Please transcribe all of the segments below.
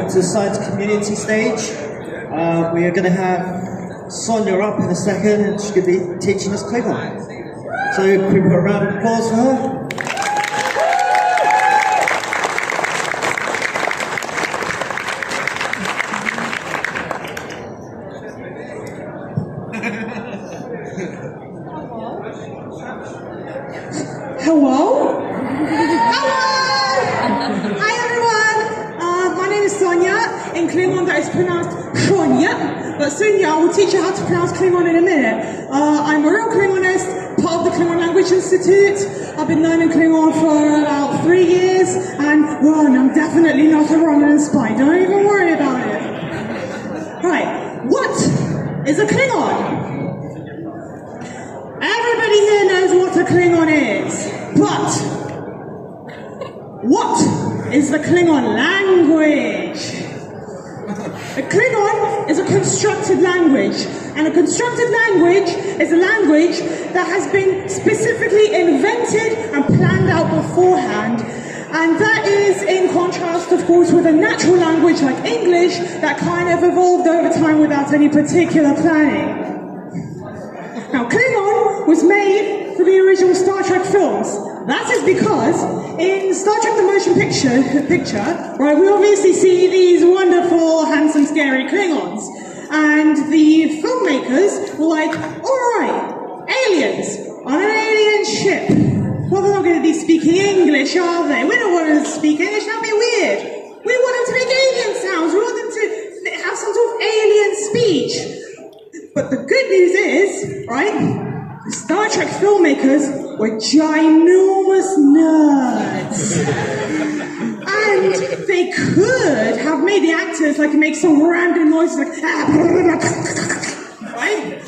welcome to the science community stage. We are going to have Sonya up in a second, and she's going to be teaching us Klingon. So, can we put a round of applause for her? Hello? Hello! Hi everyone! My name is Sonya. In Klingon that is pronounced Sonya, but Sonya will teach you how to pronounce Klingon in a minute. I'm a real Klingonist, part of the Klingon Language Institute. I've been learning Klingon for about 3 years, and I'm definitely not a Romulan spy. Don't even worry about it. Right, what is a Klingon? Everybody here knows what a Klingon is. But what is the Klingon language? A Klingon is a constructed language, and a constructed language is a language that has been specifically invented and planned out beforehand, and that is in contrast, of course, with a natural language like English that kind of evolved over time without any particular planning. Now, Klingon was made for the original Star Trek films. That is because in Star Trek the motion picture, right, we obviously see these wonderful, handsome, scary Klingons. And the filmmakers were like, alright, aliens on an alien ship. Well, they're not going to be speaking English, are they? We don't want them to speak English, that'd be weird. We want them to make alien sounds. We want them to have some sort of alien speech. But the good news is, right, the Star Trek filmmakers were ginormous nerds. And they could have made the actors like make some random noises like right?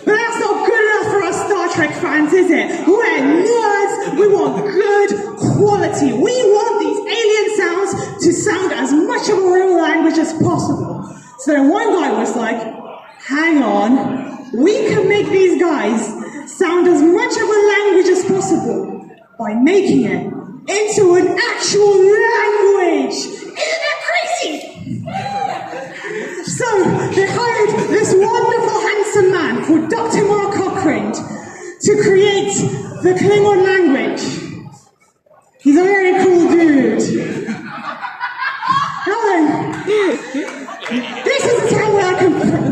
But that's not good enough for us Star Trek fans, is it? We're nerds, we want good quality. We want these alien sounds to sound as much of a real language as possible. So then one guy was like, hang on, we can make these guys sound as much of a language as possible by making it into an actual language. Isn't that crazy? So they hired this wonderful, handsome man called Dr. Mark Cochrane to create the Klingon language. He's a very cool dude. Now then, this is the time where I can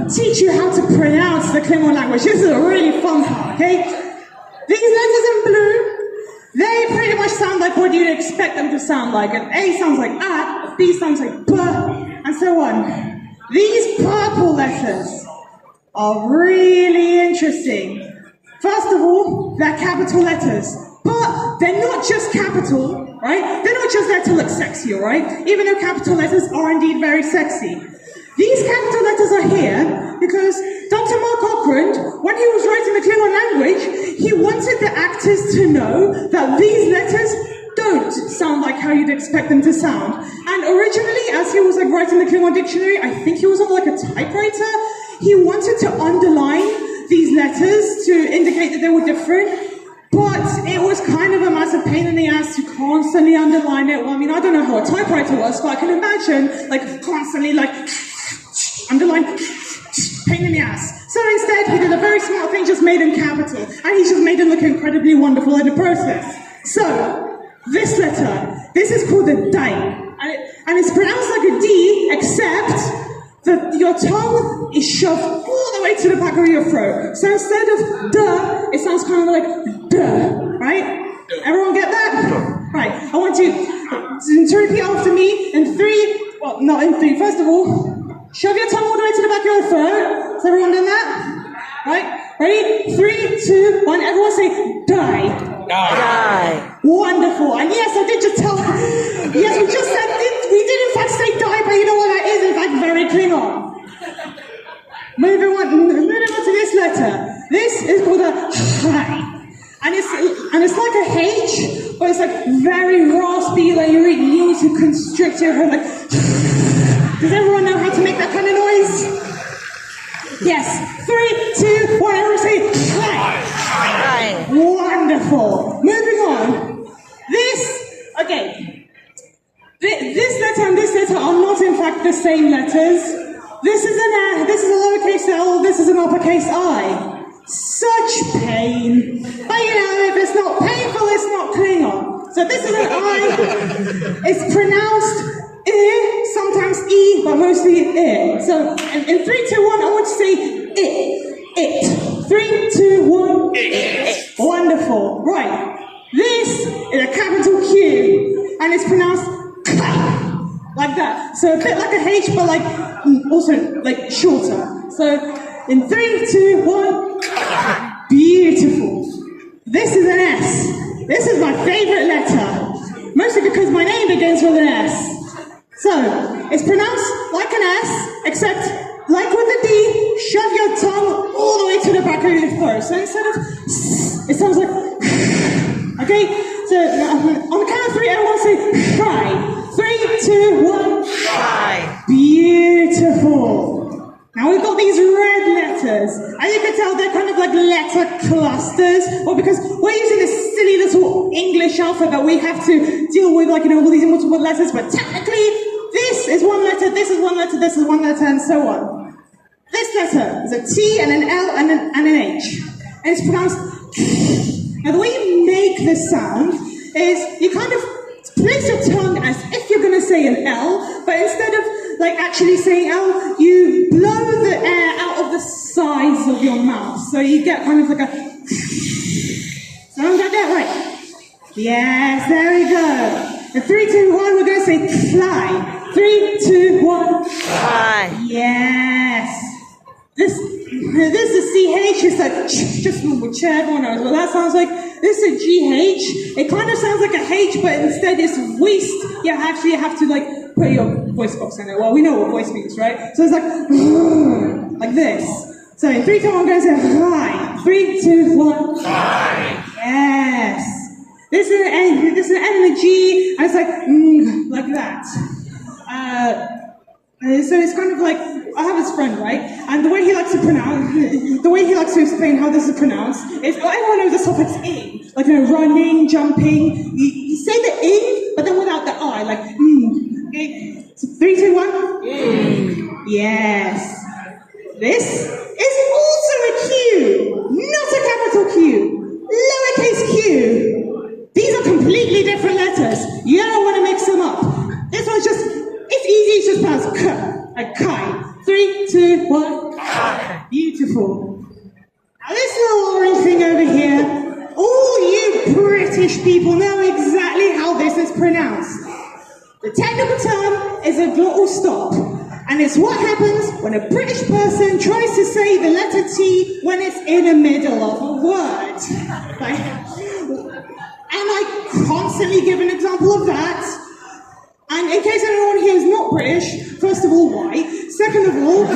teach you how to pronounce the Klingon language. This is a really fun part, okay? These letters in blue, they pretty much sound like what you'd expect them to sound like. An A sounds like A, B sounds like B, and so on. These purple letters are really interesting. First of all, they're capital letters. But they're not just capital, right? They're not just there to look sexy, all right? Even though capital letters are indeed very sexy. These capital letters are here because Dr. Mark Cochrane, when he was writing the Klingon language, he wanted the actors to know that these letters don't sound like how you'd expect them to sound. And originally, as he was writing the Klingon dictionary, I think he was on like a typewriter, he wanted to underline these letters to indicate that they were different. But it was kind of a massive pain in the ass to constantly underline it. Well, I mean, I don't know how a typewriter works, but I can imagine, like, constantly, like, underline, pain in the ass. So instead, he did a very smart thing, just made them capital. And he just made them look incredibly wonderful in the process. So, this letter, this is called a DI. And it's pronounced like a D, except that your tongue is shoved all the way to the back of your throat. So instead of duh, it sounds kind of like duh, right? Everyone get that? Right, I want you to repeat after me in 3, well, not in 3. First of all, shove your tongue all the way to the back of your throat. Has everyone done that? Right? Ready? 3, 2, 1. Everyone say die. Die. Wonderful. And yes, I did just tell. Yes, we just said we did in fact say die, but you know what that is? In fact, very Klingon. Moving on to this letter. This is called a hi. And it's like a H, but it's like very raspy, like you really need to constrict your head. Like, does everyone know how to make that kind of noise? Yes. 3, 2, 1. Everyone say hi. Hi. Wonderful. Moving on. This letter and this letter are not in fact fact the same letters. This is a lowercase L, this is an uppercase I. Such pain. But you know, if it's not painful, it's not Klingon. So this is an I. It's pronounced I, sometimes E, but mostly I. So in 3, 2, 1, I want to say it. 3, 2, 1. It. Wonderful. Right. This is a capital Q, and it's pronounced K, like that. So a bit like a H, but like also like shorter. So in 3, 2, 1. Beautiful. This is an S. This is my favourite letter, mostly because my name begins with an S. So, it's pronounced like an S, except, like with the D, shove your tongue all the way to the back of your throat. So instead of S, it sounds like okay? So, on the count of 3, everyone say try. 3, 2, 1. Try. Beautiful. Now we've got these red letters. As you can tell, they're kind of like letter clusters. Well, because we're using this silly little English alphabet, we have to deal with, like, you know, all these multiple letters, but technically, this is one letter, this is one letter, this is one letter, and so on. This letter is a T and an L and an H. And it's pronounced K. Now the way you make this sound is you kind of place your tongue as if you're going to say an L, but instead of like actually saying L, you blow the air out of the sides of your mouth. So you get kind of like a sound like that, right? Yes, there we go. In 3, 2, 1, we're going to say fly. 3, 2, 1. Fly. Yes. This is CH, it's like just normal chair, everyone knows what that sounds like. This is GH. It kind of sounds like a H, but instead it's waist. You actually have to like put your voice box in it. Well, we know what voice means, right? So it's like this. So in 3, 2, 1, I'm going to say fly. 3, 2, 1. Fly. Yes. This is an N, this is an N and a G, and it's like that. So it's kind of like, I have this friend, right? And the way he likes to explain how this is pronounced is, everyone knows the suffix ing. Like, you know, running, jumping. You say the ing, but then without the I, like, Okay? So 3, 2, 1. Yes. This is also a Q, not a capital Q. Lowercase q. These are completely different letters. You don't want to mix them up. This one's just, it's easy, it's just pronounced k, like kai. 3, 2, 1. Beautiful. Now this little orange thing over here, all you British people know exactly how this is pronounced. The technical term is a glottal stop, and it's what happens when a British person tries to say the letter T when it's in the middle of a word. And I constantly give an example of that. And in case anyone here is not British, first of all, why? Second of all,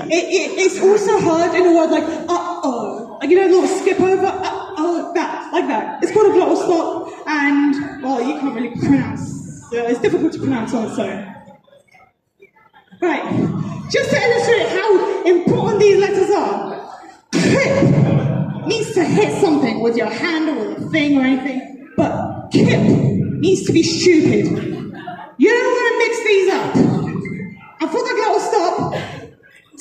it's also heard in a word like uh-oh. Like, you know, a little skip over, uh-oh, like that. It's called a glottal stop, and, well, you can't really pronounce. It's difficult to pronounce on its own. Right, just to illustrate how important these letters are, kip means to hit something with your hand or with a thing or anything, but kip means to be stupid. You don't want to mix these up. And for the glottal stop,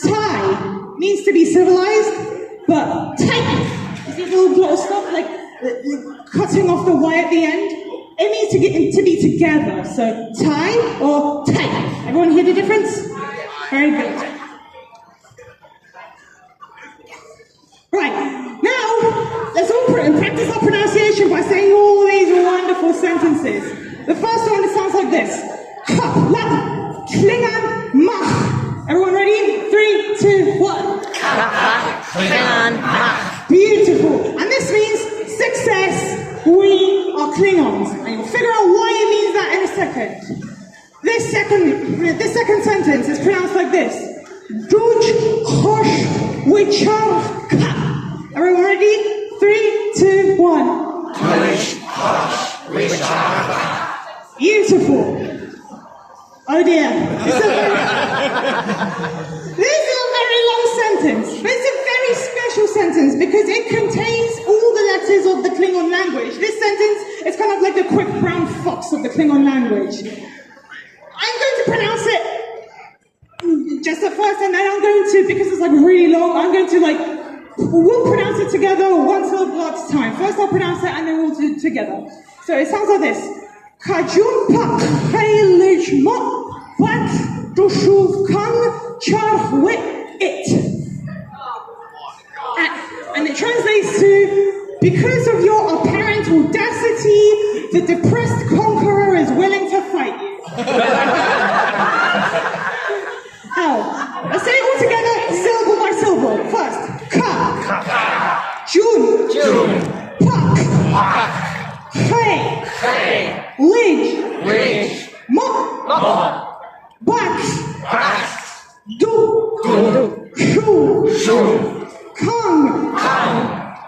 tie means to be civilized, but tight is this little glottal stop, like cutting off the Y at the end. It means to be together. So tie or tight. Everyone hear the difference? Very good. Right, now let's all practice our pronunciation by saying all these wonderful sentences. The first one, it sounds like this. Klingon mach. Everyone ready? 3, 2, 1. Klingon mach. Beautiful. And this means success. We are Klingons. And you'll figure out why it means that in a second. This second sentence is pronounced like this. DuSuvqang. Everyone ready? 3, 2, 1. Beautiful. Oh dear. This is a very long sentence, but it's a very special sentence because it contains all the letters of the Klingon language. This sentence is kind of like the quick brown fox of the Klingon language. I'm going to pronounce because it's like really long, I'm going to like, we'll pronounce it together one syllable at a time. First I'll pronounce it and then we'll do it together. So it sounds like this. qajunpaQHeylIjmo, batlh, DuSuvqang, charghwI. And it translates to, because of your apparent audacity, the depressed conqueror is willing to fight you. Now, let's say it all together, syllable by syllable. First, ka, jun, pak, hey, lij, mo, batlh, DuSuvqang,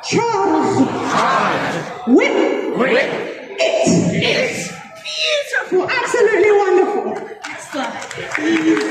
charghwI. It. Beautiful, absolutely wonderful. Next slide.